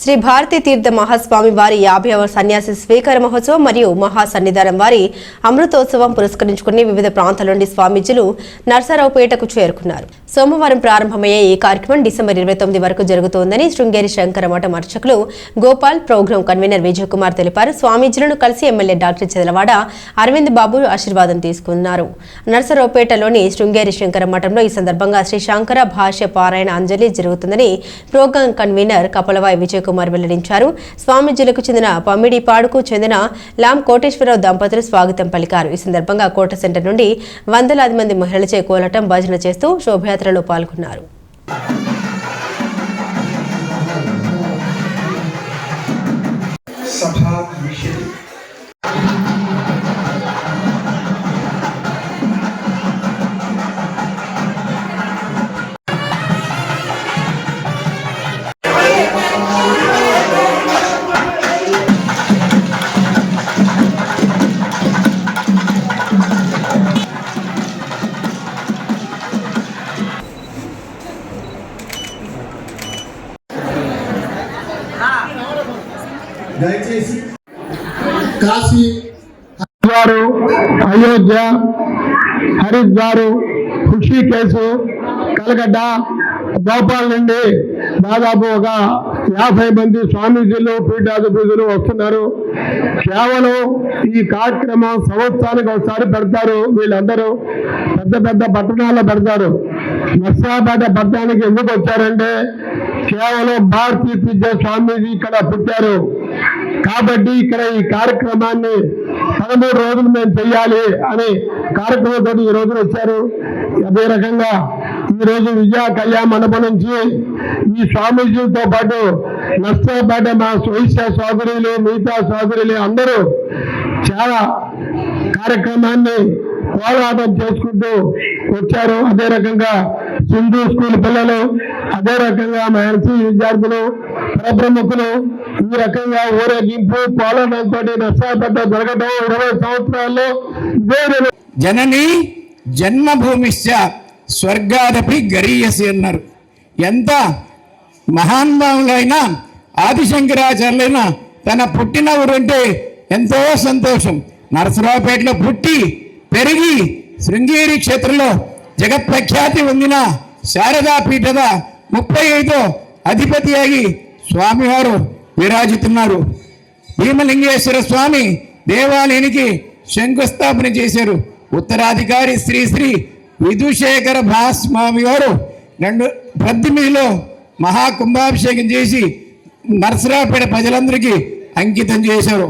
శ్రీ భారతీ తీర్థ మహాస్వామి వారి 50వ సన్యాసి స్వీకార మహోత్సవం మరియు మహాసన్నిధానం వారి అమృతోత్సవం పురస్కరించుకుని వివిధ ప్రాంతాల నుండి స్వామీజీలు నర్సరావుపేటకు చేరుకున్నారు. సోమవారం ప్రారంభమయ్యే ఈ కార్యక్రమం డిసెంబర్ 29 వరకు జరుగుతోందని శృంగేరి శంకర మఠం అర్చకులు గోపాల్, ప్రోగ్రాం కన్వీనర్ విజయ్ కుమార్ తెలిపారు. స్వామీజీలను కలిసి ఎమ్మెల్యే డాక్టర్ చదలవాడ అరవింద్ బాబు ఆశీర్వాదం తీసుకున్నారు. నర్సరావుపేటలోని శృంగేరి శంకర మఠంలో ఈ సందర్భంగా శ్రీ శంకర భాష్య పారాయణ అంజలి జరుగుతుందని ప్రోగ్రాం కన్వీనర్ కపలవాయి విజయ్ కుమార్ వెల్లడించారు. స్వామీజీలకు చెందిన పమ్మిడిపాడుకు చెందిన లాం కోటేశ్వరరావు దంపతులు స్వాగతం పలికారు. ఈ సందర్భంగా కోట సెంటర్ నుండి వందలాది మంది మహిళలచే కోలటం, భజన చేస్తూ శోభయాత్రలో పాల్గొన్నారు. దయచేసి కాశీ, అయోధ్య, హరిద్వార్, హృషికేశ్, కలకట్ట, భోపాల్ నుండి దాదాపు ఒక 50 మంది స్వామీజీలు, పీఠాధిపతులు వస్తున్నారు. కేవలం ఈ కార్యక్రమం సంవత్సరానికి ఒకసారి పెడతారు. వీళ్ళందరూ పెద్ద పెద్ద పట్టణాల్లో పెడతారు. నర్సరావుపేట పట్టణానికి ఎందుకు వచ్చారంటే కేవలం భారతీ తీర్థ స్వామీజీ ఇక్కడ పుట్టారు కాబట్టి ఇక్కడ ఈ కార్యక్రమాన్ని 13 రోజులు మేము చెయ్యాలి అనే కార్యక్రమంతో ఈ రోజున వచ్చారు. అదే రకంగా ఈ రోజు విజయ కళ్యాణ మండపం నుంచి ఈ స్వామీజీలతో పాటు నర్సరావుపేట మా వైశ్య సోదరులు, మిగతా సోదరులు అందరూ చాలా కార్యక్రమాన్ని పోరాటం చేసుకుంటూ వచ్చారు. అదే రకంగా సింధు స్కూల్ పిల్లలు, అదే రకంగా మా ఎన్సీ విద్యార్థులు, ప్రముఖులు ఈ రకంగా ఊరేగింపు పోరాటంతో నర్సరావుపేట జరగడం 20 సంవత్సరాల్లో ఇదే. జనని జన్మభూమిశ్చ స్వర్గాదపి గరీయసి అన్నారు. ఎంత మహానుభావులైనా ఆదిశంకరాచార్యులైనా తన పుట్టిన ఊరంటే ఎంతో సంతోషం. నరసరావుపేటలో పుట్టి పెరిగి శృంగేరి క్షేత్రంలో జగత్ప్రఖ్యాతి పొందిన శారదా పీఠద 35వ అధిపతి అయి స్వామివారు విరాజితున్నారు. భీమలింగేశ్వర స్వామి దేవాలయానికి శంకుస్థాపన చేశారు. ఉత్తరాధికారి శ్రీ శ్రీ విధుశేఖర భాస్వామి గారు 2018లో మహాకుంభాభిషేకం చేసి నర్సరావుపేట ప్రజలందరికీ అంకితం చేశారు.